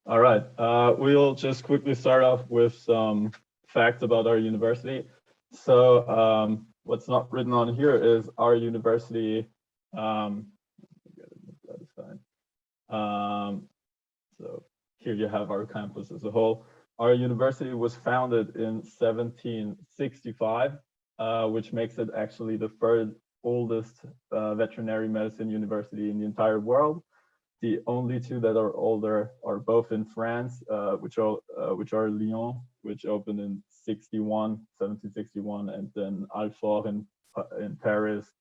All right. We'll just quickly start off with some facts about our university. So what's not written on here is our university. Um, that is fine. So here you have our campus as a whole. Our university was founded in 1765, which makes it actually the third oldest veterinary medicine university in the entire world. The only two that are older are both in France, which are Lyon, which opened in 1761, and then Alfort in Paris,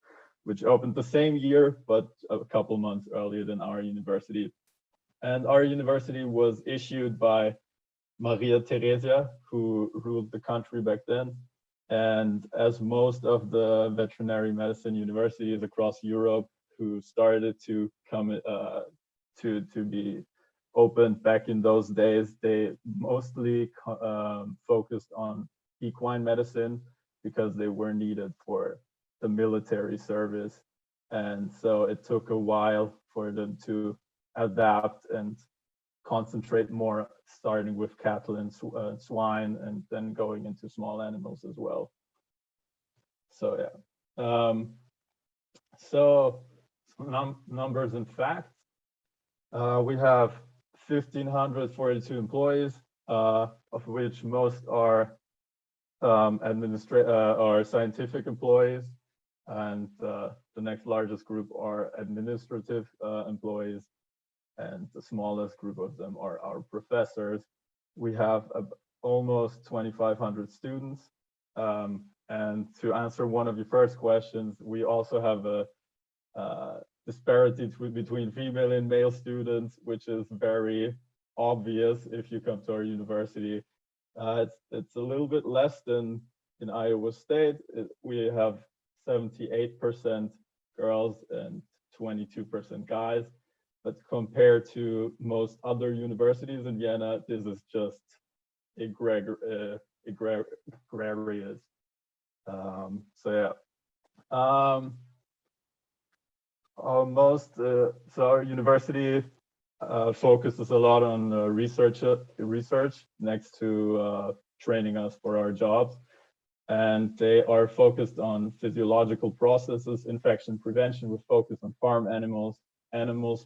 which opened the same year, but a couple months earlier than our university. And our university was issued by Maria Theresia, who ruled the country back then. And as most of the veterinary medicine universities across Europe who started to come to be opened back in those days, they mostly focused on equine medicine because they were needed for the military service. And so it took a while for them to adapt and concentrate more, starting with cattle and swine, and then going into small animals as well. So yeah. So some numbers and facts. We have 1,542 employees, of which most are scientific employees, and the next largest group are administrative employees, and the smallest group of them are our professors. We have almost 2,500 students. And to answer one of your first questions, we also have a disparity between female and male students, which is very obvious if you come to our university. It's a little bit less than in Iowa State. We have 78% girls and 22% guys. But compared to most other universities in Vienna, this is just egregious. So yeah. So our university focuses a lot on research next to training us for our jobs. And they are focused on physiological processes, infection prevention with focus on farm animals, animal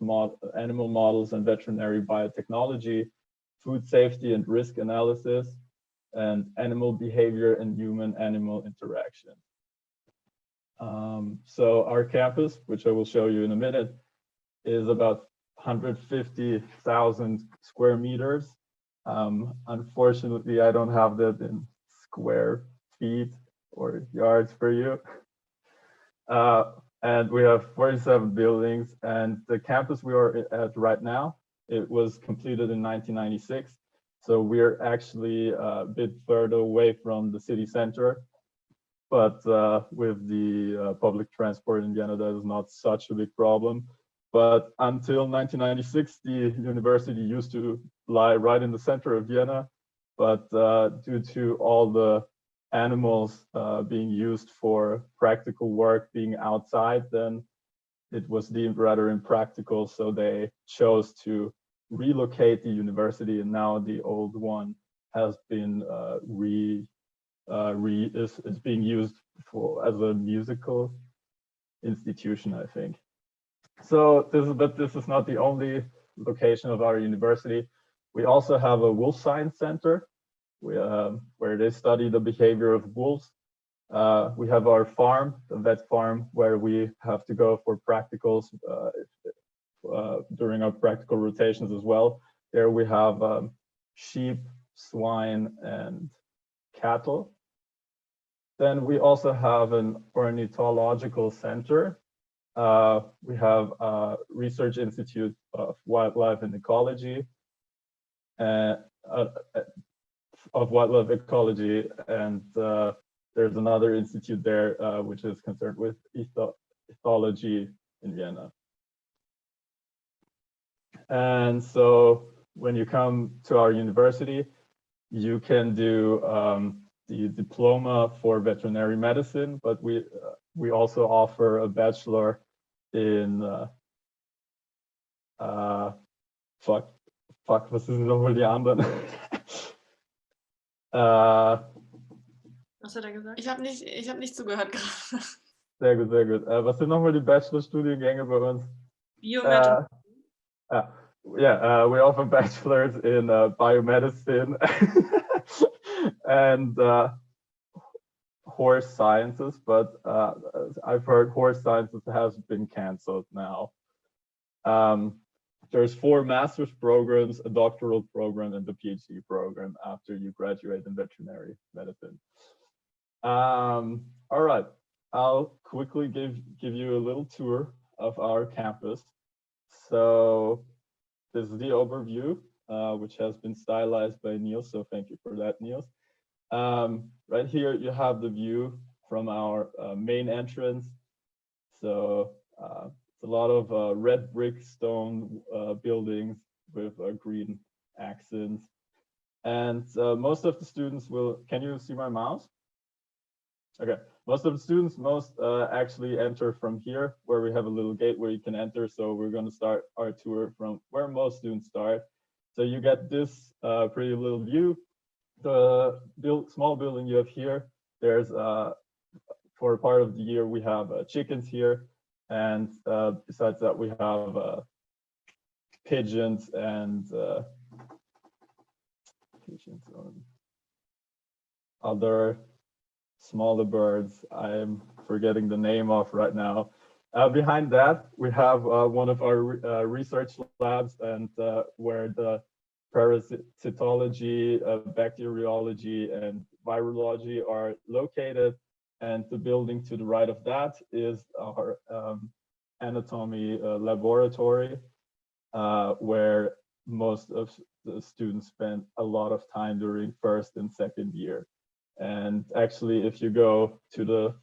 models and veterinary biotechnology, food safety and risk analysis, and animal behavior and human-animal interaction. So our campus, which I will show you in a minute, is about 150,000 square meters. Unfortunately, I don't have that in square feet or yards for you. And we have 47 buildings, and the campus we are at right now, it was completed in 1996. So we're actually a bit further away from the city center, but with the public transport in Vienna, that is not such a big problem. But until 1996, the university used to lie right in the center of Vienna, but due to all the animals being used for practical work being outside, then it was deemed rather impractical. So they chose to relocate the university, and now the old one has been is being used as a musical institution, I think. So this is not the only location of our university. We also have a wolf science center, where they study the behavior of wolves. We have our farm, the vet farm, where we have to go for practicals during our practical rotations as well. There we have sheep, swine, and cattle. Then we also have an ornithological center. We have a research institute of wildlife and ecology, and there's another institute there which is concerned with ethology in Vienna. And so when you come to our university, you can do the diploma for veterinary medicine, but we also offer a bachelor in Fuck, was sind nochmal die anderen? Was hat er gesagt? Ich habe nicht zugehört gerade. Sehr gut, sehr gut. Was sind nochmal die Bachelorstudiengänge bei uns? Biomedizin. Yeah, we offer bachelors in biomedicine and horse sciences, but I've heard horse sciences has been canceled now. There's 4 master's programs, a doctoral program, and the PhD program after you graduate in veterinary medicine. All right, I'll quickly give you a little tour of our campus. So this is the overview, which has been stylized by Niels, so thank you for that, Niels. Right here, you have the view from our main entrance. So it's a lot of red brick stone buildings with green accents. And most of the students will, can you see my mouse? Okay, most of the students actually enter from here, where we have a little gate where you can enter. So we're going to start our tour from where most students start. So you get this pretty little view. The small building you have here, there's for part of the year we have chickens here, and besides that we have pigeons and other smaller birds I'm forgetting the name of right now. Behind that, we have one of our research labs, and where the parasitology, bacteriology, and virology are located. And the building to the right of that is our anatomy laboratory, where most of the students spend a lot of time during first and second year. And actually, if you go to the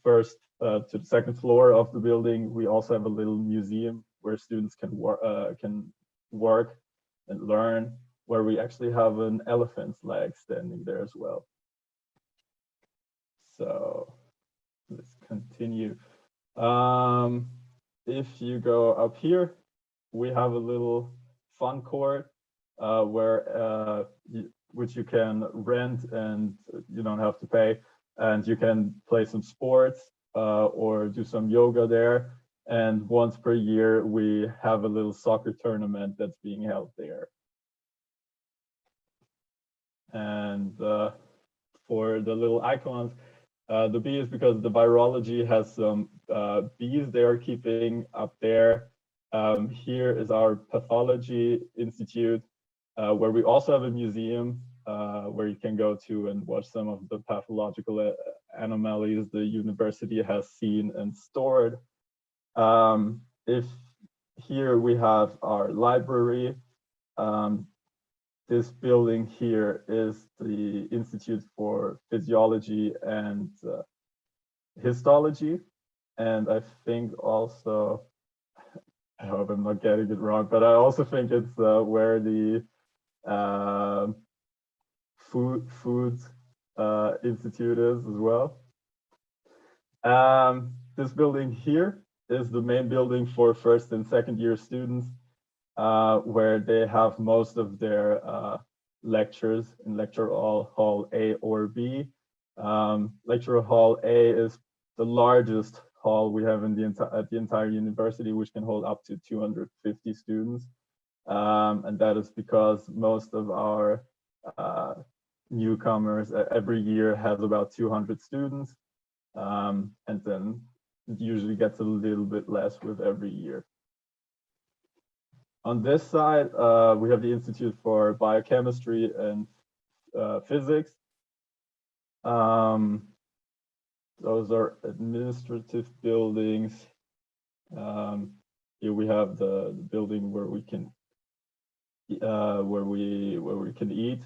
second floor of the building, we also have a little museum where students can work and learn, where we actually have an elephant's leg standing there as well. So let's continue. If you go up here, we have a little fun court which you can rent, and you don't have to pay, and you can play some sports or do some yoga there. And once per year, we have a little soccer tournament that's being held there. And for the little icons, the bee is because the virology has some bees they are keeping up there. Here is our pathology institute, where we also have a museum where you can go to and watch some of the pathological anomalies the university has seen and stored. If here we have our library. This building here is the Institute for Physiology and Histology. And I think also, I hope I'm not getting it wrong, but I also think it's where the food institute is as well. This building here is the main building for first and second year students, where they have most of their lectures in lecture hall A or B. Lecture hall A is the largest hall we have in at the entire university, which can hold up to 250 students. And that is because most of our newcomers every year has about 200 students, and then it usually gets a little bit less with every year. On this side, we have the Institute for Biochemistry and Physics. Those are administrative buildings. Here we have the building where we can eat.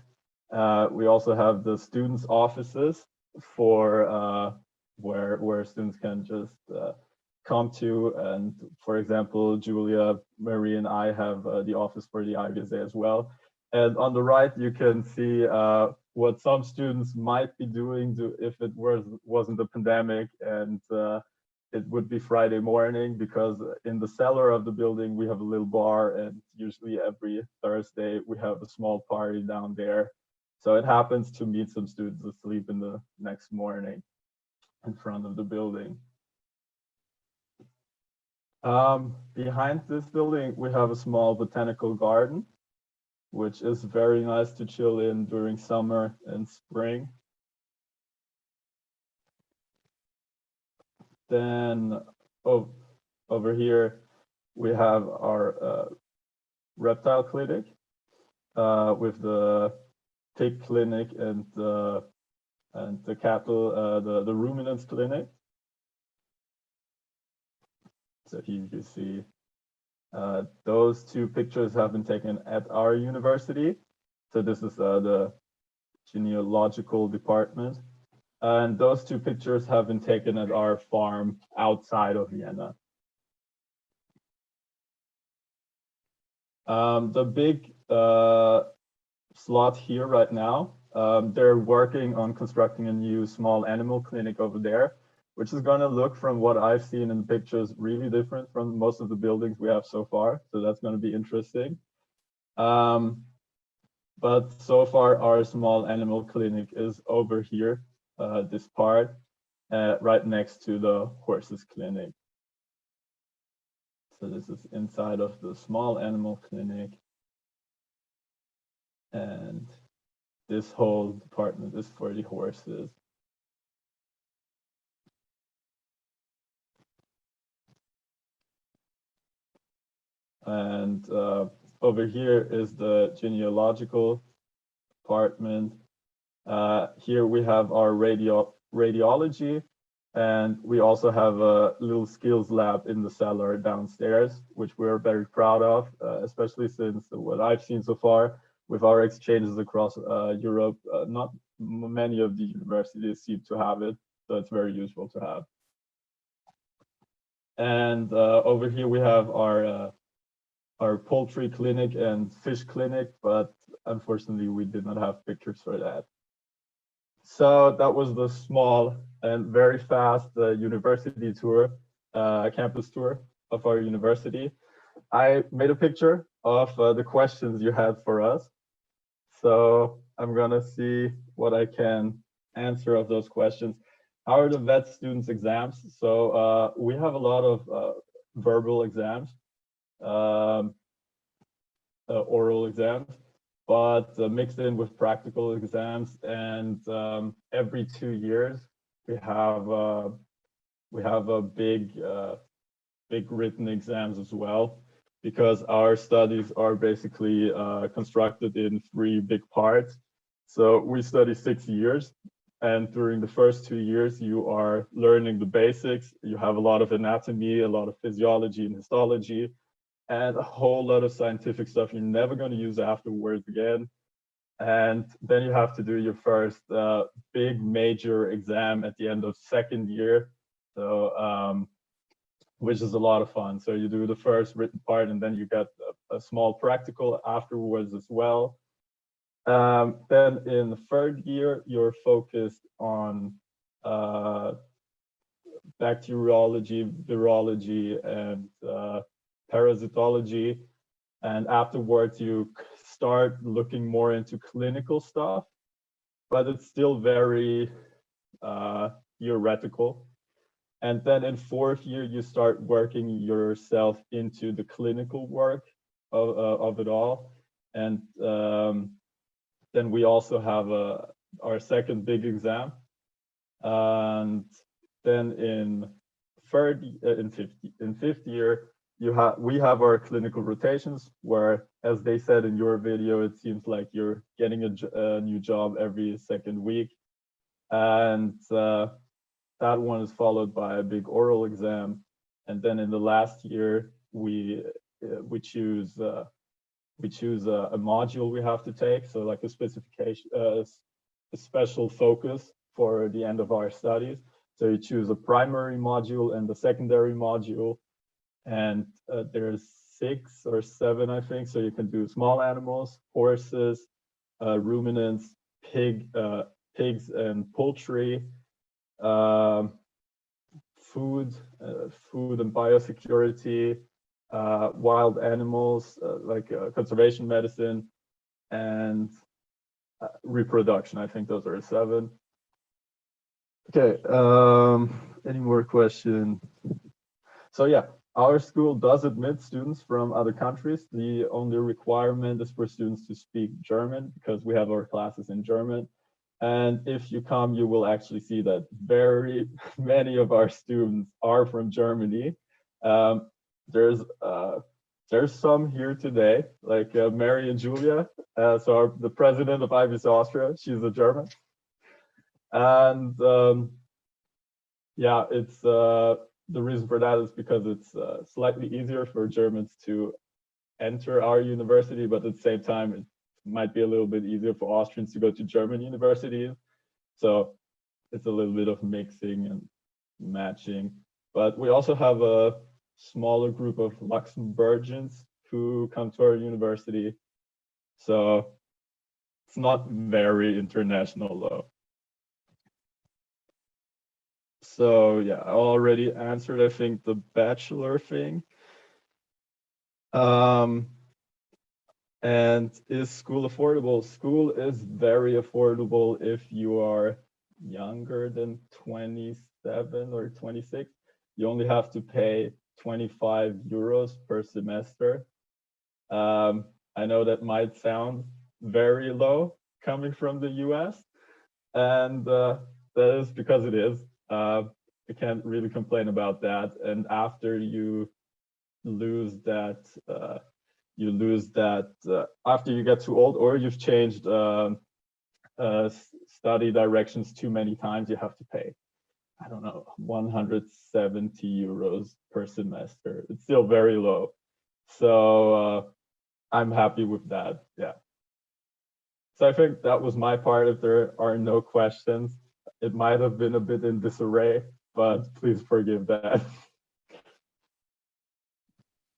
We also have the students' offices for where students can just come to, and for example, Julia, Marie, and I have the office for the IBSA as well. And on the right, you can see what some students might be doing if it wasn't a pandemic, and it would be Friday morning, because in the cellar of the building we have a little bar, and usually every Thursday we have a small party down there. So it happens to meet some students asleep in the next morning in front of the building. Behind this building we have a small botanical garden, which is very nice to chill in during summer and spring. Then over here we have our reptile clinic with the pig clinic and the cattle, the ruminants clinic. So here you see those two pictures have been taken at our university. So this is the genealogical department. And those two pictures have been taken at our farm outside of Vienna. The big slot here right now, they're working on constructing a new small animal clinic over there, which is going to look, from what I've seen in the pictures, really different from most of the buildings we have so far. So that's going to be interesting. But so far, our small animal clinic is over here, this part, right next to the horses clinic. So this is inside of the small animal clinic. And this whole department is for the horses. And over here is the genealogical department. Here we have our radiology, and we also have a little skills lab in the cellar downstairs, which we're very proud of, especially since what I've seen so far with our exchanges across Europe, not many of the universities seem to have it, so it's very useful to have. And over here we have our poultry clinic and fish clinic, but unfortunately we did not have pictures for that. So that was the small and very fast university tour, campus tour of our university. I made a picture of the questions you had for us. So I'm gonna see what I can answer of those questions. How are the vet students' exams? So we have a lot of verbal exams, oral exams, but mixed in with practical exams. And every 2 years we have a big written exams as well, because our studies are basically constructed in 3 big parts. So we study 6 years, and during the first 2 years you are learning the basics. You have a lot of anatomy, a lot of physiology and histology, and a whole lot of scientific stuff you're never going to use afterwards again. And then you have to do your first big major exam at the end of 2nd year, so which is a lot of fun. So you do the first written part, and then you get a small practical afterwards as well. Then in the 3rd year, you're focused on bacteriology, virology, and parasitology. And afterwards, you start looking more into clinical stuff, but it's still very theoretical. And then in 4th year, you start working yourself into the clinical work of it all. And then we also have our 2nd big exam. And then in 5th year, we have our clinical rotations, where, as they said in your video, it seems like you're getting a new job every 2nd week. And that one is followed by a big oral exam. And then in the last year, we choose a module we have to take, so like a specification, a special focus for the end of our studies. So you choose a primary module and the secondary module, and there's 6 or 7, I think. So you can do small animals, horses, ruminants, pigs and poultry, food, food and biosecurity, wild animals, like conservation medicine, and reproduction. I think those are 7. Okay, any more questions? So yeah, our school does admit students from other countries. The only requirement is for students to speak German because we have our classes in German. And if you come, you will actually see that very many of our students are from Germany. Um, there's some here today, like Mary and Julia. So the president of IBIS Austria, she's a German. And yeah, it's the reason for that is because it's slightly easier for Germans to enter our university, but at the same time, it might be a little bit easier for Austrians to go to German universities. So it's a little bit of mixing and matching. But we also have a smaller group of Luxembourgians who come to our university. So it's not very international though. So yeah, I already answered, I think, the bachelor thing. And is school affordable? School is very affordable if you are younger than 27 or 26. You only have to pay 25 euros per semester. I know that might sound very low coming from the US, and that is because it is. I can't really complain about that. And after you lose that, after you get too old, or you've changed study directions too many times, you have to pay, I don't know, 170 euros per semester. It's still very low. So I'm happy with that. Yeah. So I think that was my part. If there are no questions, it might have been a bit in disarray, but please forgive that.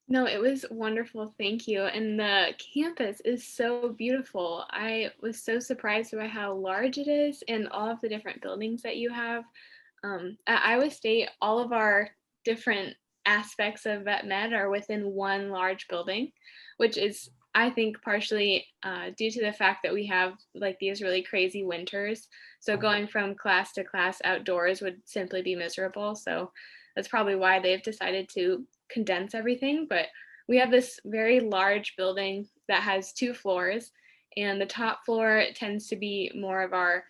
No, it was wonderful. Thank you. And the campus is so beautiful. I was so surprised by how large it is and all of the different buildings that you have. At Iowa State, all of our different aspects of vet med are within one large building, which is, I think, partially due to the fact that we have like these really crazy winters. So going from class to class outdoors would simply be miserable. So that's probably why they've decided to condense everything. But we have this very large building that has 2 floors, and the top floor tends to be more of our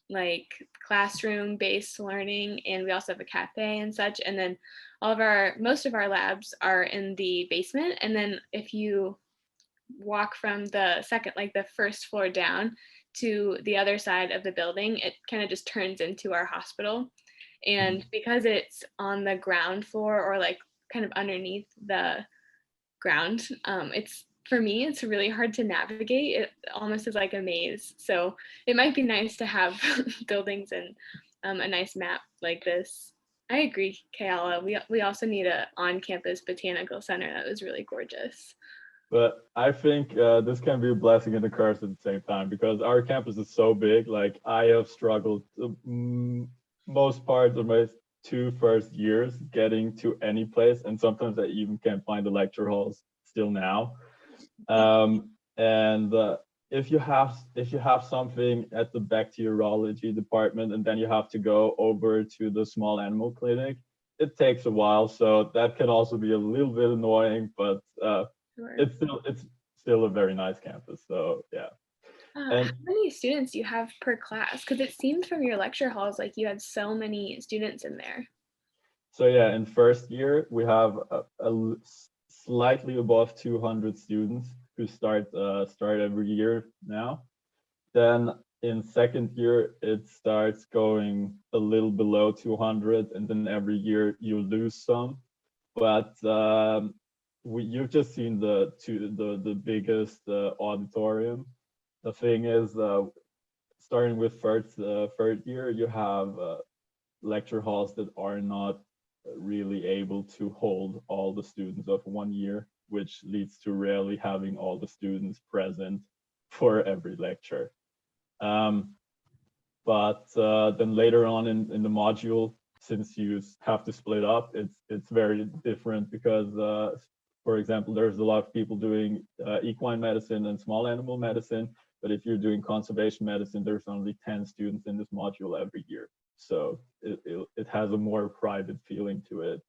like classroom based learning, and we also have a cafe and such. And then most of our labs are in the basement, and then if you walk from the first floor down to the other side of the building, it kind of just turns into our hospital. And because it's on the ground floor, or like kind of underneath the ground, for me, it's really hard to navigate. It almost is like a maze. So it might be nice to have buildings and a nice map like this. I agree, Kayala. We also need a on-campus botanical center. That was really gorgeous. But I think this can be a blessing and a curse at the same time, because our campus is so big. Like, I have struggled most parts of my 2 first years getting to any place, and sometimes I even can't find the lecture halls still now. And if you have something at the bacteriology department and then you have to go over to the small animal clinic, it takes a while. So that can also be a little bit annoying, but Sure. it's still a very nice campus. So yeah. How many students do you have per class? Because it seemed from your lecture halls like you had so many students in there. So yeah, in first year we have a slightly above 200 students who start every year now. Then in second year it starts going a little below 200, and then every year you lose some. But you've just seen the biggest auditorium. The thing is, starting with third year, you have lecture halls that are not really able to hold all the students of 1 year, which leads to rarely having all the students present for every lecture. But then later on in the module, since you have to split up, it's very different because, for example, there's a lot of people doing equine medicine and small animal medicine, but if you're doing conservation medicine, there's only 10 students in this module every year. So it has a more private feeling to it.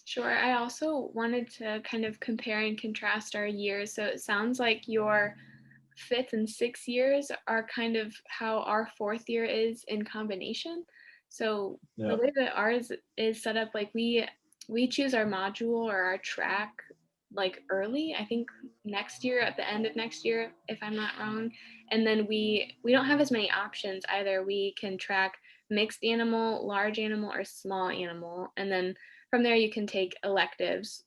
Sure. I also wanted to kind of compare and contrast our years. So it sounds like your 5th and 6th years are kind of how our 4th year is in combination. So Yeah. the way that ours is set up, like we choose our module or our track like early, I think next year, at the end of next year, if I'm not wrong. And then we don't have as many options either. We can track mixed animal, large animal, or small animal. And then from there you can take electives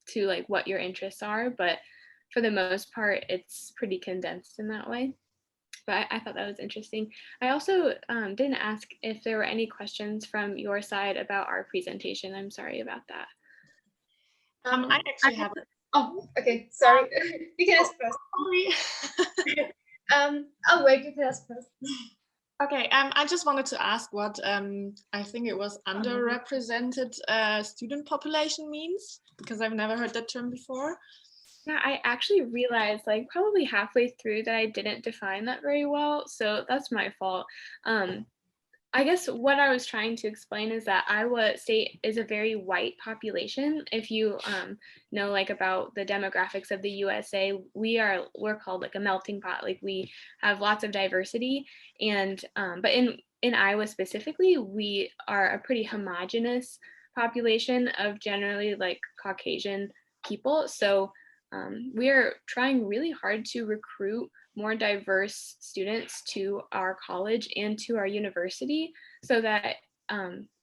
to like what your interests are. But for the most part, it's pretty condensed in that way. But I thought that was interesting. I also didn't ask if there were any questions from your side about our presentation. I'm sorry about that. I actually have. Oh, okay. Sorry. You can ask first. Sorry. I'll wait. You can ask first. Okay. I just wanted to ask what I think it was underrepresented student population means, because I've never heard that term before. Yeah, I actually realized like probably halfway through that I didn't define that very well. So that's my fault. I guess what I was trying to explain is that Iowa State is a very white population. If you know like about the demographics of the USA, we're called like a melting pot. Like we have lots of diversity, and but in Iowa specifically, we are a pretty homogenous population of generally like Caucasian people. So we are trying really hard to recruit more diverse students to our college and to our university so that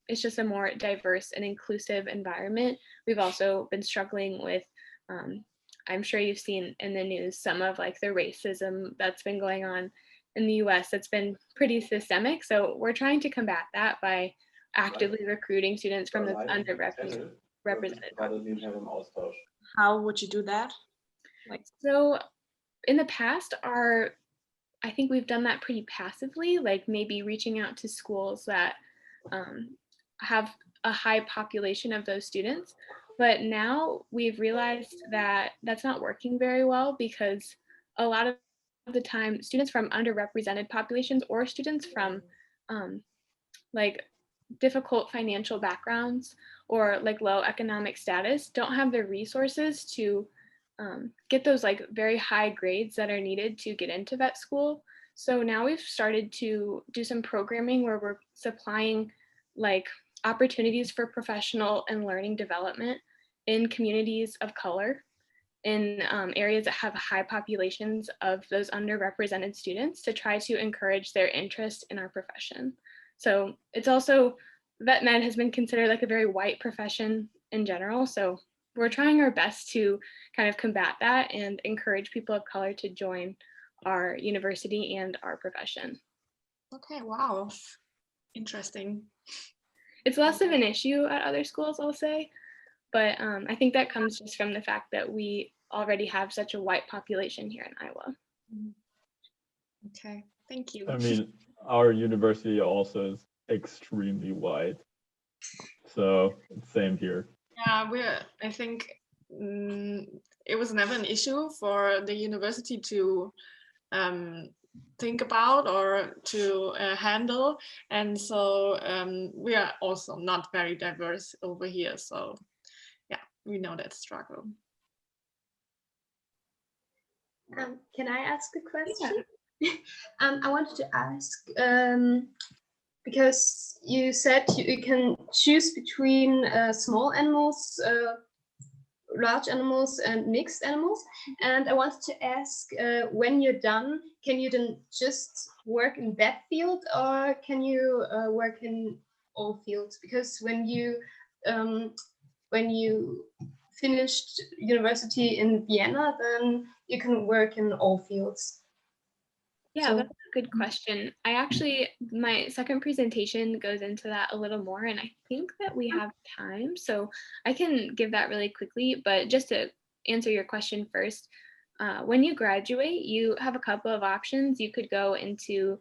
it's just a more diverse and inclusive environment. We've also been struggling with, I'm sure you've seen in the news, some of like the racism that's been going on in the US that's been pretty systemic. So we're trying to combat that by actively recruiting students from this underrepresented population. How would you do that? So in the past, I think we've done that pretty passively, like maybe reaching out to schools that have a high population of those students. But now we've realized that that's not working very well because a lot of the time students from underrepresented populations or students from like difficult financial backgrounds or like low economic status don't have the resources to get those like very high grades that are needed to get into vet school. So now we've started to do some programming where we're supplying like opportunities for professional and learning development in communities of color, in areas that have high populations of those underrepresented students, to try to encourage their interest in our profession. So it's also, vet med has been considered like a very white profession in general. So we're trying our best to kind of combat that and encourage people of color to join our university and our profession. Okay, wow. Interesting. It's less of an issue at other schools, I'll say, but I think that comes just from the fact that we already have such a white population here in Iowa. Okay, thank you. I mean, our university also is extremely white. So same here. Yeah, I think it was never an issue for the university to think about or to handle. And so we are also not very diverse over here. So yeah, we know that struggle. Can I ask a question? Yeah. I wanted to ask, because you said you can choose between small animals, large animals, and mixed animals. And I wanted to ask, when you're done, can you then just work in that field, or can you work in all fields? Because when you finished university in Vienna, then you can work in all fields. Yeah, So, that's a good question. I actually, my second presentation goes into that a little more, and I think that we have time, so I can give that really quickly. But just to answer your question first, when you graduate, you have a couple of options. You could go into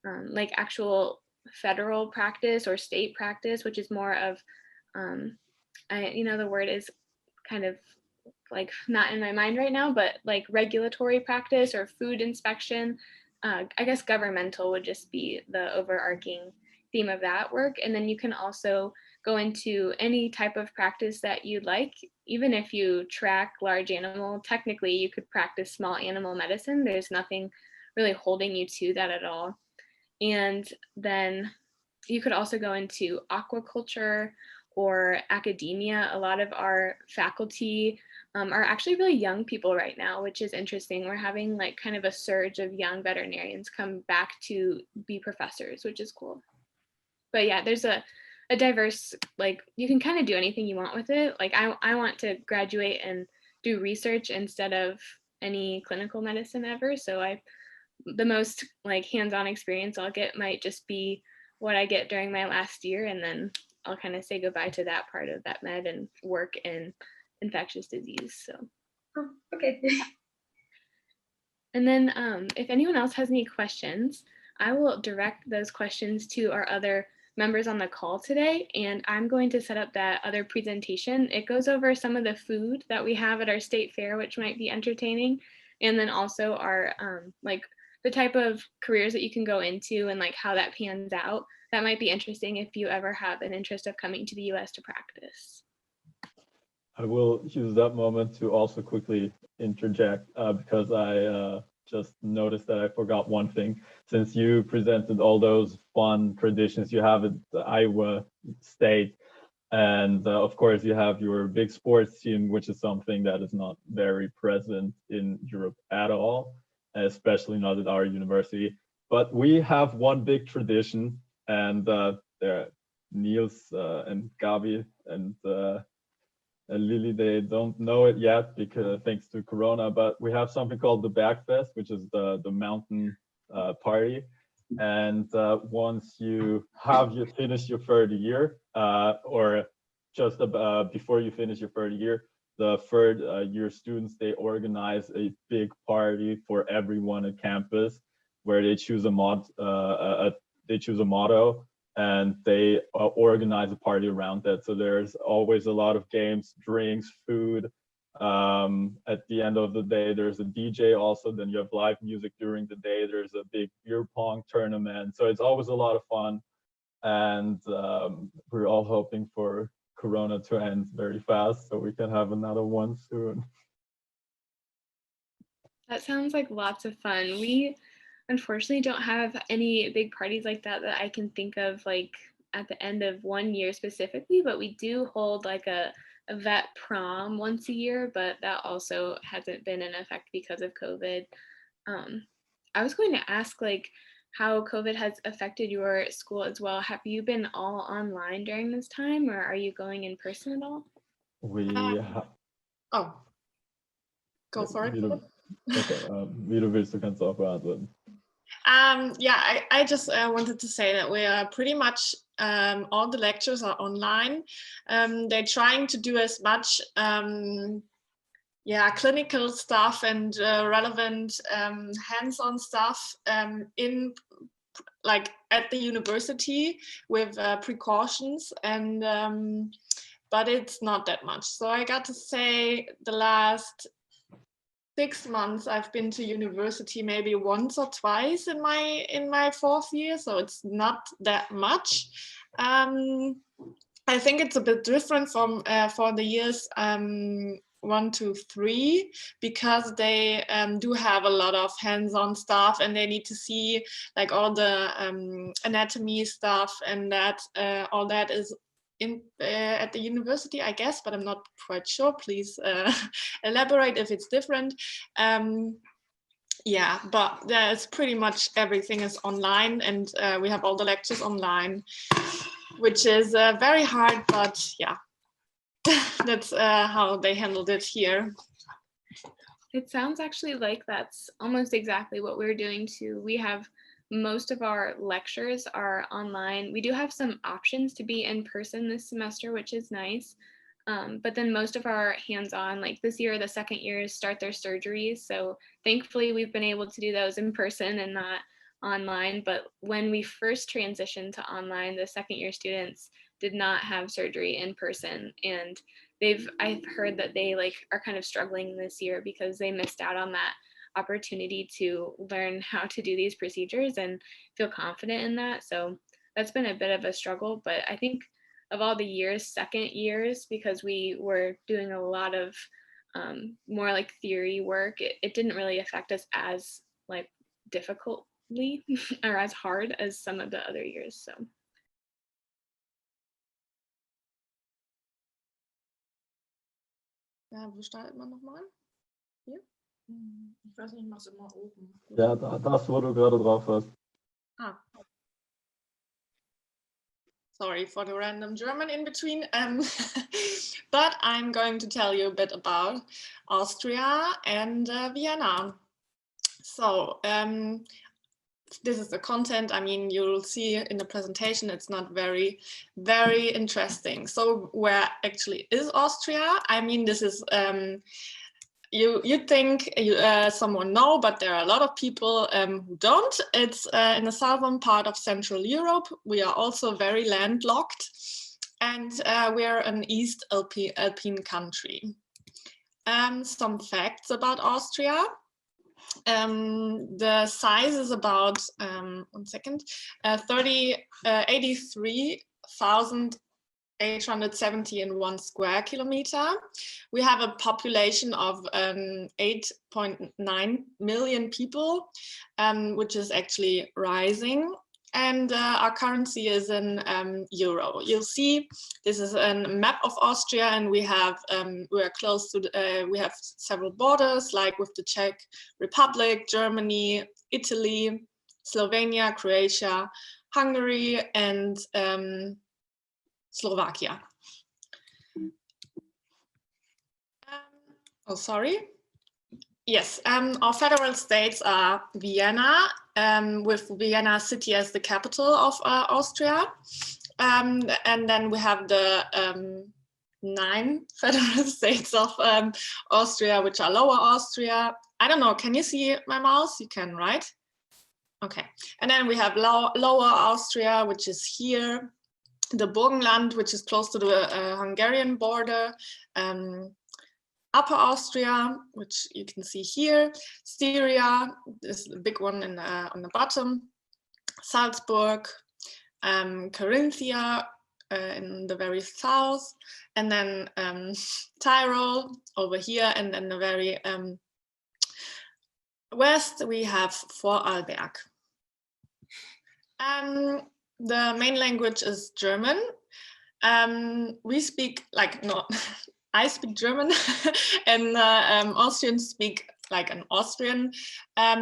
like actual federal practice or state practice, which is more of, the word is kind of like not in my mind right now, but like regulatory practice or food inspection. I guess governmental would just be the overarching theme of that work. And then you can also go into any type of practice that you'd like. Even if you track large animal, technically you could practice small animal medicine. There's nothing really holding you to that at all. And then you could also go into aquaculture or academia. A lot of our faculty are actually really young people right now, which is interesting. We're having like kind of a surge of young veterinarians come back to be professors, which is cool. But yeah, there's a diverse, like you can kind of do anything you want with it. Like I want to graduate and do research instead of any clinical medicine ever. So the most like hands-on experience I'll get might just be what I get during my last year, and then I'll kind of say goodbye to that part of vet med and work in infectious disease. So Okay. and then if anyone else has any questions, I will direct those questions to our other members on the call today, and I'm going to set up that other presentation. It goes over some of the food that we have at our state fair, which might be entertaining, and then also our like the type of careers that you can go into and like how that pans out. That might be interesting if you ever have an interest of coming to the US to practice. I will use that moment to also quickly interject because I just noticed that I forgot one thing. Since you presented all those fun traditions you have at the Iowa State, and of course you have your big sports team, which is something that is not very present in Europe at all, especially not at our university. But we have one big tradition, and Niels and Gabi and Lily, they don't know it yet because thanks to Corona, but we have something called the Backfest, which is the mountain party. And once you finish your third year, or just before you finish your third year, the third year students, they organize a big party for everyone at campus, where they choose a motto, and they organize a party around that. So there's always a lot of games, drinks, food. At the end of the day, there's a DJ also. Then you have live music during the day. There's a big beer pong tournament. So it's always a lot of fun. And we're all hoping for Corona to end very fast so we can have another one soon. That sounds like lots of fun. We unfortunately don't have any big parties like that I can think of, like at the end of one year specifically, but we do hold like a vet prom once a year, but that also hasn't been in effect because of COVID. I was going to ask like how COVID has affected your school as well. Have you been all online during this time, or are you going in person at all? Oh, go for it. Okay, wie du willst, du kannst auch beantworten. Yeah, I just wanted to say that we are pretty much all the lectures are online. They're trying to do as much clinical stuff and relevant hands-on stuff in like at the university with precautions, and but it's not that much. So I got to say the last 6 months I've been to university maybe once or twice in my fourth year, so it's not that much. I think it's a bit different from for the years 1 to 3, because they do have a lot of hands-on stuff, and they need to see like all the anatomy stuff, and that all that is in at the university, I guess, but I'm not quite sure. Please elaborate if it's different. Yeah, but there's pretty much everything is online, and we have all the lectures online, which is very hard, but yeah, that's how they handled it here. It sounds actually like that's almost exactly what we're doing too. We have most of our lectures are online. We do have some options to be in person this semester, which is nice. But then most of our hands-on, like this year, the second years start their surgeries. So thankfully we've been able to do those in person and not online, but when we first transitioned to online, the second year students did not have surgery in person, and I've heard that they like are kind of struggling this year because they missed out on that opportunity to learn how to do these procedures and feel confident in that. So that's been a bit of a struggle, but I think of all the years, second years, because we were doing a lot of more like theory work, it didn't really affect us as like difficultly or as hard as some of the other years. So Ja, wo startet man nochmal? Hier? Ich weiß nicht, ich mache es immer oben. Ja, das, wo du gerade drauf warst. Ah. Sorry for the random German in between. But I'm going to tell you a bit about Austria and Vienna. So this is the content. I mean, you'll see in the presentation, it's not very, very interesting. So where actually is Austria? I mean, this is, you'd think someone know, but there are a lot of people who don't. It's in the southern part of Central Europe. We are also very landlocked, and we're an East Alpine country. Some facts about Austria. The size is about 83,871 square kilometer. We have a population of 8.9 million people, which is actually rising. And our currency is in euro. You'll see this is a map of Austria, and we are close to we have several borders, like with the Czech Republic, Germany, Italy, Slovenia, Croatia, Hungary, and Slovakia. Oh, sorry. Yes, our federal states are Vienna, with Vienna city as the capital of Austria. And then we have the 9 federal states of Austria, which are Lower Austria. I don't know, can you see my mouse? You can, right? Okay. And then we have Lower Austria, which is here. The Burgenland, which is close to the Hungarian border. Upper Austria, which you can see here, Styria, this is the big one on the bottom, Salzburg, Carinthia in the very south, and then Tyrol over here, and then the very west we have Vorarlberg. The main language is German. We speak I speak German, and Austrians speak like an Austrian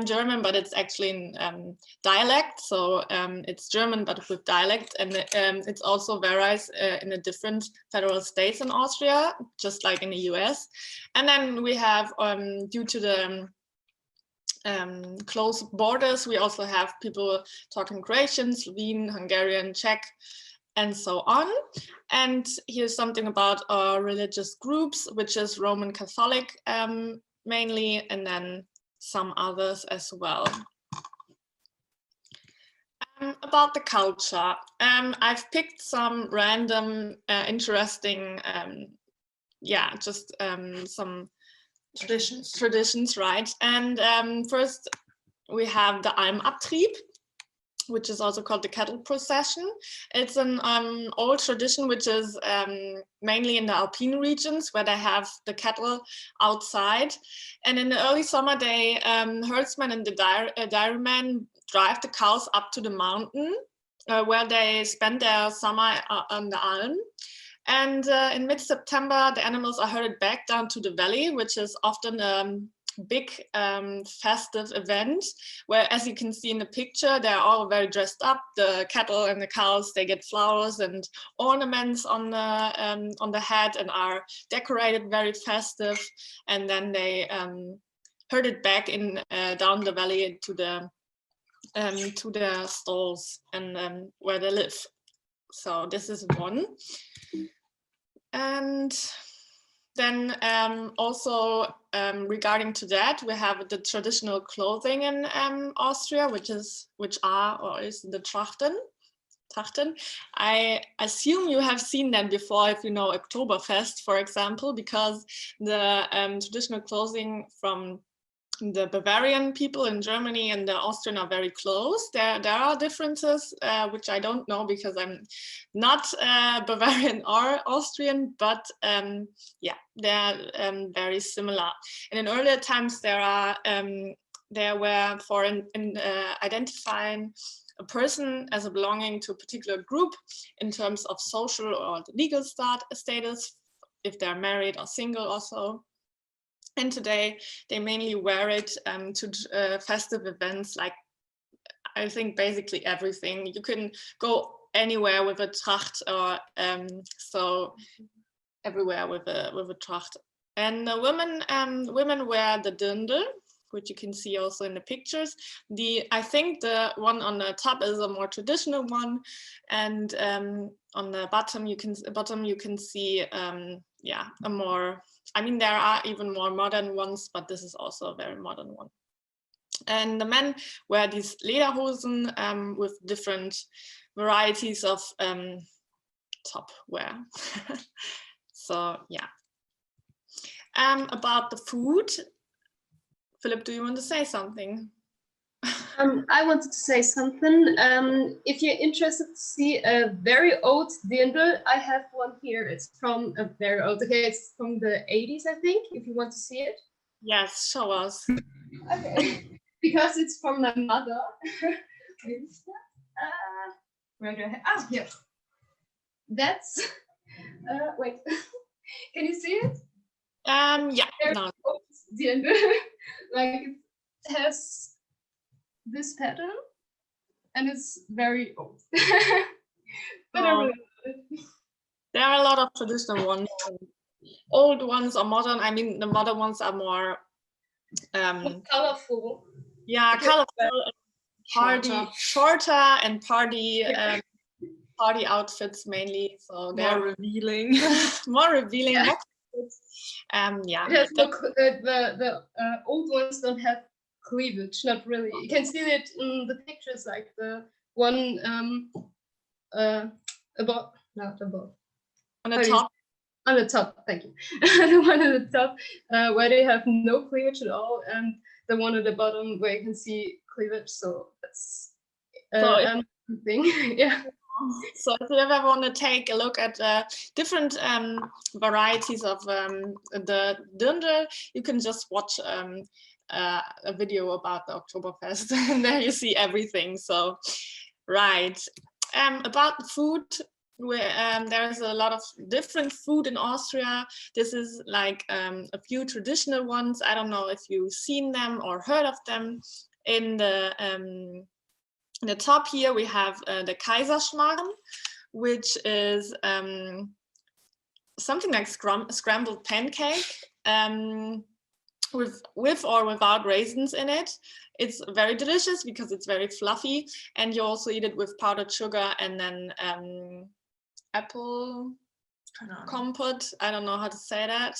German, but it's actually in dialect. So it's German, but with dialect, and it's also varies in the different federal states in Austria, just like in the US. And then we have, due to the close borders, we also have people talking Croatian, Slovene, Hungarian, Czech, and so on. And here's something about our religious groups, which is Roman Catholic mainly, and then some others as well. About the culture, I've picked some random interesting, some traditions, right? And first we have the Almabtrieb, which is also called the cattle procession. It's an old tradition, which is mainly in the Alpine regions, where they have the cattle outside. And in the early summer, herdsmen and the dairymen drive the cows up to the mountain, where they spend their summer on the Alm. And in mid-September, the animals are herded back down to the valley, which is often big festive event where, as you can see in the picture, they're all very dressed up. The cattle and the cows, they get flowers and ornaments on the head and are decorated very festive, and then they herded back in down the valley to the stalls and where they live. So this is one. And then also regarding to that, we have the traditional clothing in Austria, which is the Trachten. I assume you have seen that before if you know Oktoberfest, for example, because the traditional clothing from the Bavarian people in Germany and the Austrian are very close. There are differences, which I don't know because I'm not Bavarian or Austrian, but yeah, they're very similar. And in earlier times, there were for identifying a person as a belonging to a particular group in terms of social or legal status, if they're married or single also. And today they mainly wear it to festive events, like I think basically everything. You can go anywhere with a tracht, or so everywhere with a tracht. And the women wear the dirndl, which you can see also in the pictures. I think the one on the top is a more traditional one, and on the bottom you can see yeah, a more. I mean, there are even more modern ones, but this is also a very modern one. And the men wear these lederhosen with different varieties of top wear. So yeah. About the food, Philip, do you want to say something? I wanted to say something. If you're interested to see a very old dirndl, I have one here. It's from a very old, okay, it's from the 80s, I think, if you want to see it. Yes, show us. Okay, because it's from my mother. Where do I have? Ah, here. That's, wait, can you see it? Yeah, Very no. old dirndl. Like it has this pattern and it's very old. But I really love it. There are a lot of traditional ones, old ones or modern. I mean, the modern ones are more colorful. Yeah, colorful, party, shorter and party party outfits mainly. So they're More revealing. more revealing. Yeah. More, yeah. It has the old ones don't have cleavage, not really. You can see it in the pictures, like the one above, not above. On the top. On the top, thank you. The one at the top where they have no cleavage at all, and the one at the bottom where you can see cleavage. So that's thing. Yeah. So if you ever want to take a look at different varieties of the dirndl, you can just watch a video about the Oktoberfest, and there you see everything. So, right. About the food, there's a lot of different food in Austria. This is like a few traditional ones. I don't know if you've seen them or heard of them. In the top here, we have the Kaiserschmarrn, which is something like scrambled pancake with or without raisins in it. It's very delicious because it's very fluffy, and you also eat it with powdered sugar and then apple compote. I don't know how to say that.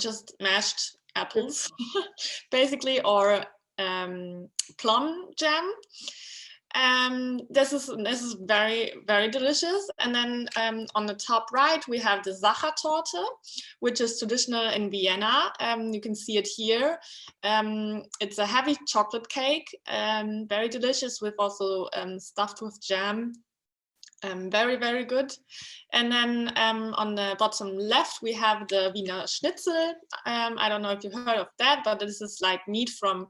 Just mashed apples, basically, or plum jam. This is very, very delicious. And then on the top right, we have the Sachertorte, which is traditional in Vienna. You can see it here. It's a heavy chocolate cake, very delicious, with also stuffed with jam. Very, very good. And then on the bottom left, we have the Wiener Schnitzel. I don't know if you've heard of that, but this is like meat from,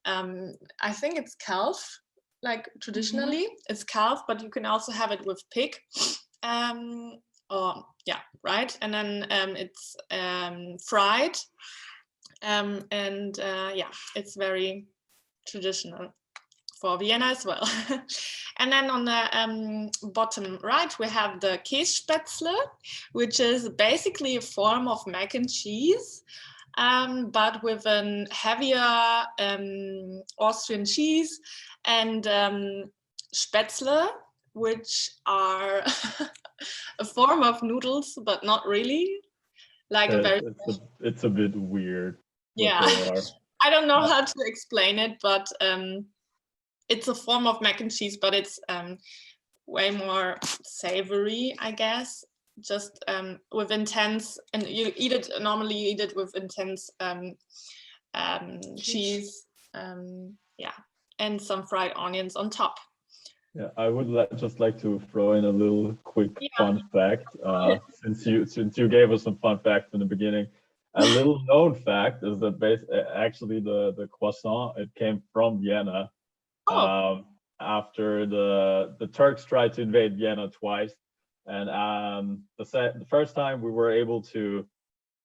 I think it's calf. Like traditionally, it's calf, but you can also have it with pig. Or yeah, right. And then it's fried, and yeah, it's very traditional for Vienna as well. And then on the bottom right, we have the Kässpätzle, which is basically a form of mac and cheese. But with a heavier Austrian cheese, and Spätzle, which are a form of noodles, but not really. Like it's a bit weird. Yeah. they are. I don't know how to explain it, but it's a form of mac and cheese, but it's way more savory, I guess. Just with intense, and you eat it normally. You eat it with intense cheese, yeah, and some fried onions on top. Yeah, I would just like to throw in a little quick fun fact, since you gave us some fun facts in the beginning. A little known fact is that actually the croissant, it came from Vienna. After the Turks tried to invade Vienna twice, and the first time we were able to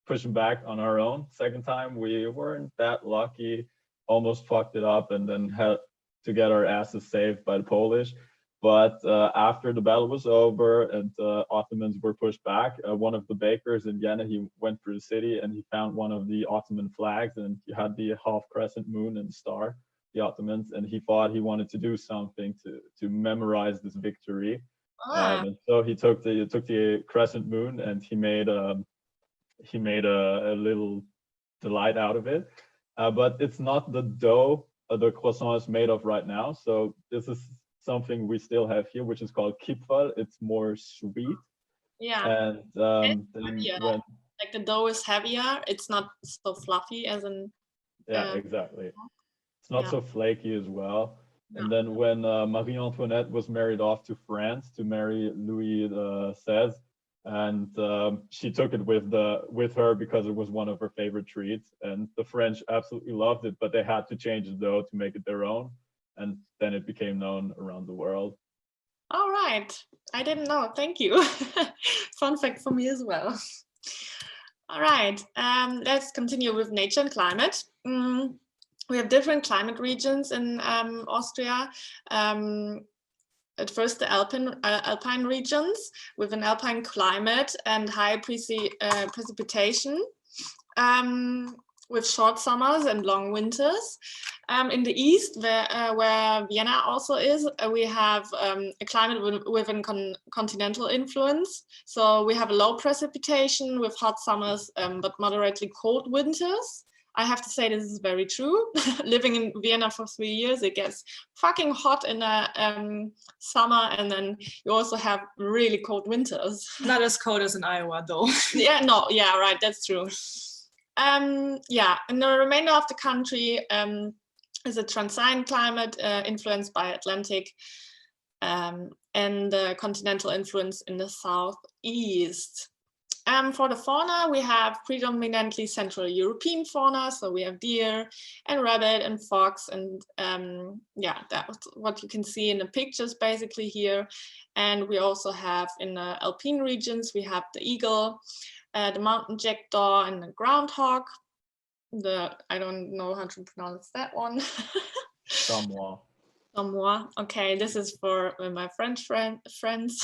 push them back on our own. Second time we weren't that lucky, almost fucked it up, and then had to get our asses saved by the Polish. But after the battle was over and the Ottomans were pushed back, one of the bakers in Vienna, he went through the city and he found one of the Ottoman flags, and you had the half crescent moon and star, the Ottomans, and he thought he wanted to do something to memorize this victory. And so he took the crescent moon and he made a little delight out of it. But it's not the dough the croissant is made of right now. So this is something we still have here, which is called kipferl. It's more sweet. Yeah. And then when like the dough is heavier, it's not so fluffy as in. Yeah, exactly. It's not so flaky as well. Yeah. And then when Marie Antoinette was married off to France to marry Louis XVI, and she took it with her because it was one of her favorite treats, and the French absolutely loved it, but they had to change the dough to make it their own, and then it became known around the world. All right, I didn't know. Thank you. Fun fact for me as well. All right, let's continue with nature and climate. We have different climate regions in Austria. At first, the alpine regions with an alpine climate and high precipitation, with short summers and long winters. In the east, where Vienna also is, we have a climate with a continental influence. So we have a low precipitation with hot summers, but moderately cold winters. I have to say this is very true. Living in Vienna for 3 years, it gets fucking hot in the summer, and then you also have really cold winters. Not as cold as in Iowa, though. Yeah, no, yeah, right, that's true. Yeah, and the remainder of the country is a transition climate influenced by Atlantic and the continental influence in the southeast. For the fauna, we have predominantly Central European fauna, so we have deer and rabbit and fox, and yeah, that's what you can see in the pictures basically here. And we also have in the alpine regions, we have the eagle, the mountain jackdaw, and the groundhog. I don't know how to pronounce that one. Chamois. Chamois. Okay, this is for my French friends.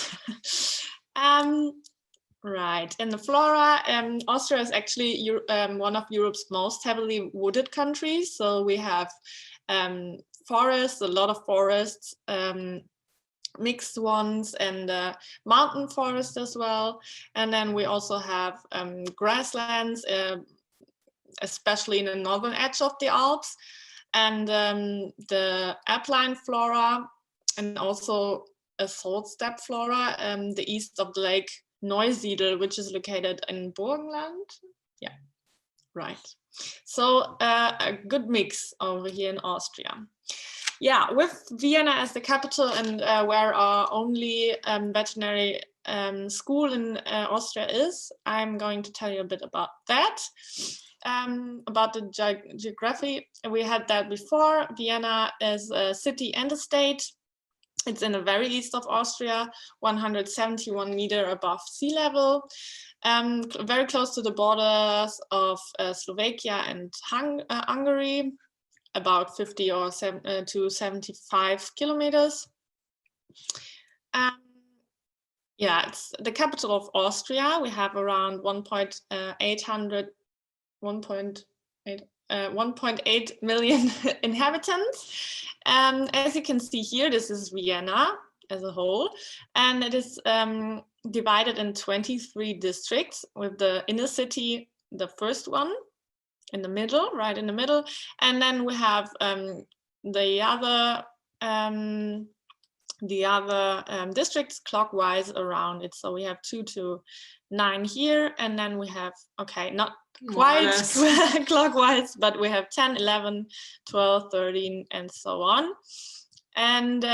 Right, in the flora, Austria is actually one of Europe's most heavily wooded countries. So we have forests, a lot of forests, mixed ones, and mountain forest as well. And then we also have grasslands, especially in the northern edge of the Alps, and the alpine flora, and also a salt steppe flora, the east of the lake Neusiedl, which is located in Burgenland. Yeah, right. So a good mix over here in Austria. Yeah, with Vienna as the capital and where our only veterinary school in Austria is, I'm going to tell you a bit about that. About the geography, we had that before. Vienna is a city and a state. It's in the very east of Austria, 171 meters above sea level, very close to the borders of Slovakia and Hungary, about 50 or to 75 kilometers. Yeah, it's the capital of Austria. We have around 1.8 million inhabitants. As you can see here, this is Vienna as a whole, and it is divided in 23 districts, with the inner city the first one, in the middle, right in the middle. And then we have the other districts clockwise around it. So we have 2 to 9 here, and then we have, okay, not quite clockwise, but we have 10, 11, 12, 13, and so on. And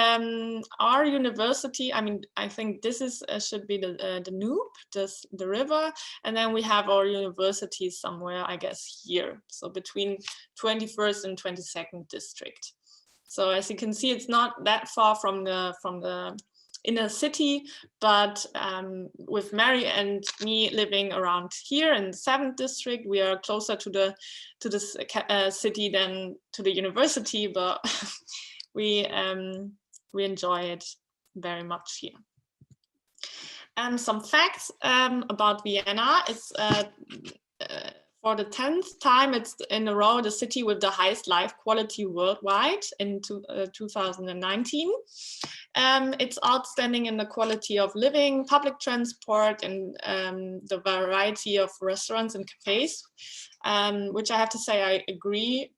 our university, I mean, I think this is should be the Danube, the river, and then we have our university somewhere, I guess, here. So between 21st and 22nd district. So as you can see, it's not that far from the inner city, but with Mary and me living around here in the 7th district, we are closer to the city than to the university, but we enjoy it very much here. Some facts about Vienna. It's for the 10th time it's in a row the city with the highest life quality worldwide in 2019. It's outstanding in the quality of living, public transport, and the variety of restaurants and cafes, which I have to say I agree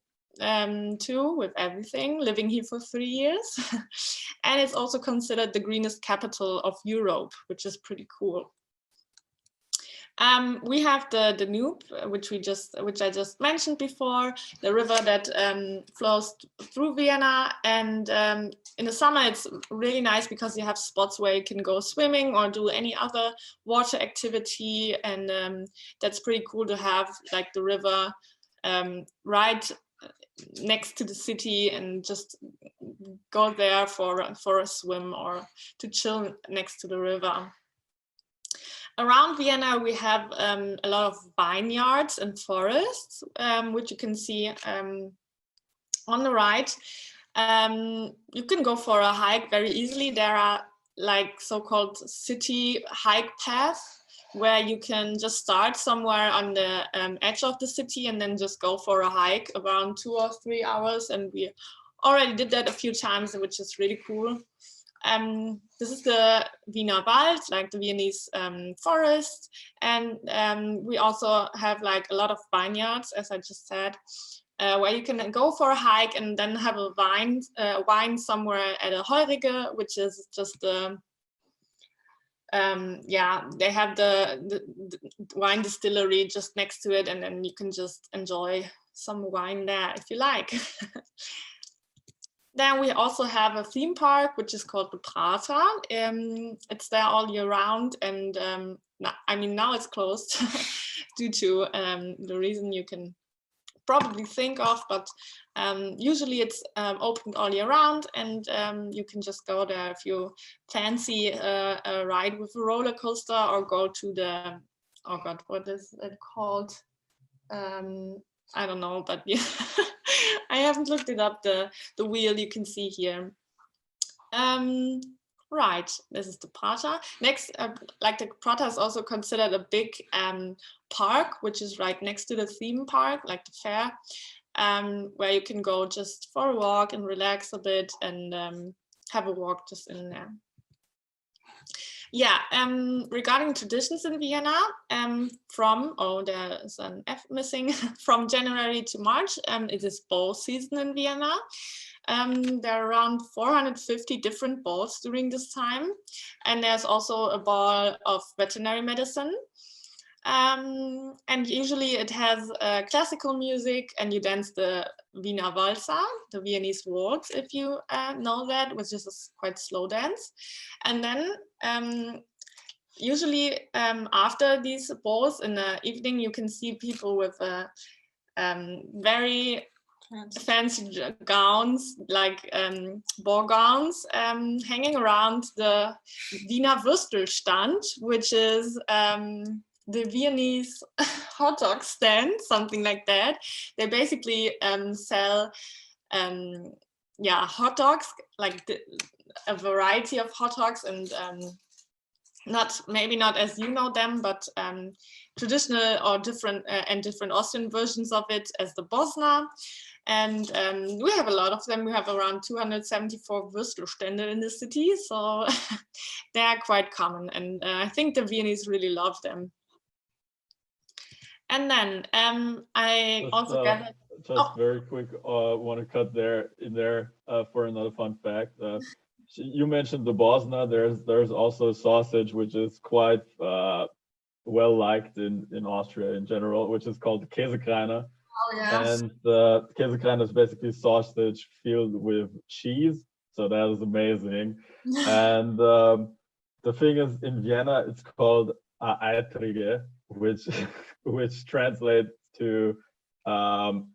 too with everything, living here for 3 years. And it's also considered the greenest capital of Europe, which is pretty cool. We have the Danube, which I just mentioned before, the river that flows through Vienna. And in the summer, it's really nice because you have spots where you can go swimming or do any other water activity. And that's pretty cool to have like the river right next to the city and just go there for a swim or to chill next to the river. Around Vienna, we have a lot of vineyards and forests, which you can see on the right. You can go for a hike very easily. There are like so-called city hike paths where you can just start somewhere on the edge of the city and then just go for a hike around 2 or 3 hours. And we already did that a few times, which is really cool. This is the Wiener Wald, like the Viennese forest. And we also have like a lot of vineyards, as I just said, where you can go for a hike and then have a wine somewhere at a Heurige, which is just the, they have the wine distillery just next to it, and then you can just enjoy some wine there if you like. Then we also have a theme park, which is called the Prater. It's there all year round, and I mean, now it's closed due to the reason you can probably think of, but usually it's open all year round, and you can just go there if you fancy a ride with a roller coaster, or go to the, oh god, what is it called? I don't know, but yeah, I haven't looked it up, the wheel you can see here. Right, this is the Prater. Next, like the Prater is also considered a big park, which is right next to the theme park, like the fair, where you can go just for a walk and relax a bit and have a walk just in there. Yeah, regarding traditions in Vienna, there's an F missing, from January to March, it is ball season in Vienna. There are around 450 different balls during this time. And there's also a ball of veterinary medicine. And usually it has classical music, and you dance the Wiener Walzer, the Viennese waltz, if you know that, which is a quite slow dance. And then usually after these balls in the evening, you can see people with very fancy gowns, like ball gowns, hanging around the Wiener Würstelstand, which is the Viennese hot dog stand, something like that. They basically sell hot dogs, like a variety of hot dogs, and maybe not as you know them, but traditional or different Austrian versions of it, as the Bosna. And we have a lot of them. We have around 274 Würstelstände in the city, so they are quite common, and I think the Viennese really love them. And then I Just, also gathered. just very quick, want to cut there in there for another fun fact. You mentioned the Bosna. There's also sausage which is quite well liked in Austria in general, which is called Käsekreiner. Oh yes. And Käsekreiner is basically sausage filled with cheese. So that is amazing. And the thing is, in Vienna, it's called Eitrige, which which translates to um,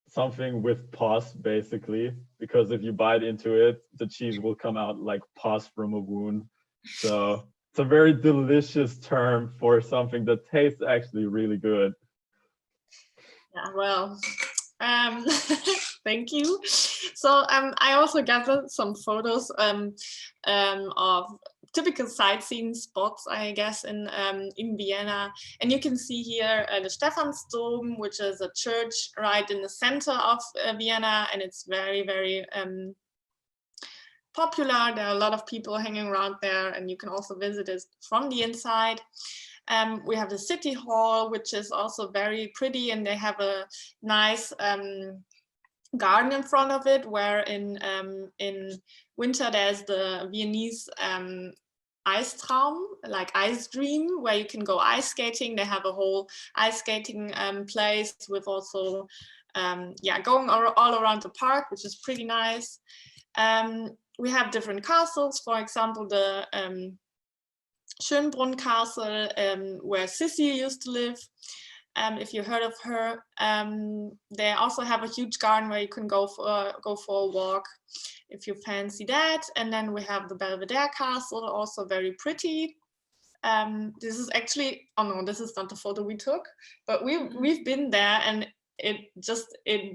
something with pus, basically, because if you bite into it, the cheese will come out like pus from a wound. So it's a very delicious term for something that tastes actually really good. Yeah, well, thank you. So I also gathered some photos of typical sightseeing spots, I guess, in Vienna. And you can see here the Stephansdom, which is a church right in the center of Vienna, and it's very, very popular. There are a lot of people hanging around there, and you can also visit it from the inside. We have the city hall, which is also very pretty, and they have a nice garden in front of it, where in winter there's the Viennese Eistraum, like ice dream, where you can go ice skating. They have a whole ice skating place with also going all around the park, which is pretty nice. We have different castles, for example, the Schönbrunn Castle, where Sissi used to live. If you heard of her, they also have a huge garden where you can go for a walk if you fancy that. And then we have the Belvedere Castle, also very pretty. This is actually, oh no, this is not the photo we took, but we've been there, and it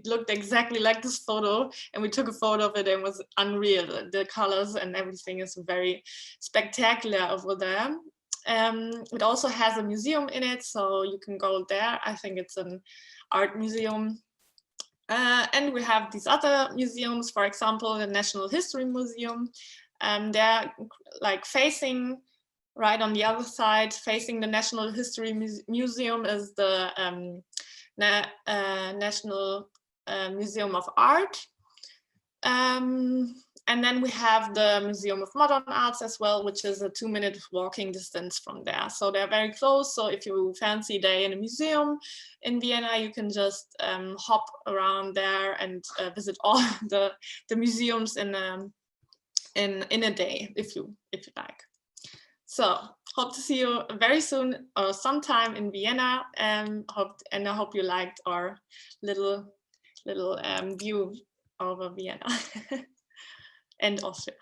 looked exactly like this photo, and we took a photo of it, and it was unreal. The colors and everything is very spectacular over there. It also has a museum in it, so you can go there. I think it's an art museum. And we have these other museums, for example, the National History Museum. They're like facing right on the other side, facing the National History Museum is the National Museum of Art. And then we have the Museum of Modern Arts as well, which is a 2-minute walking distance from there. So they're very close. So if you fancy a day in a museum in Vienna, you can just hop around there and visit all the museums in a day, if you like. So hope to see you very soon or sometime in Vienna. I hope you liked our little view over Vienna and Austria.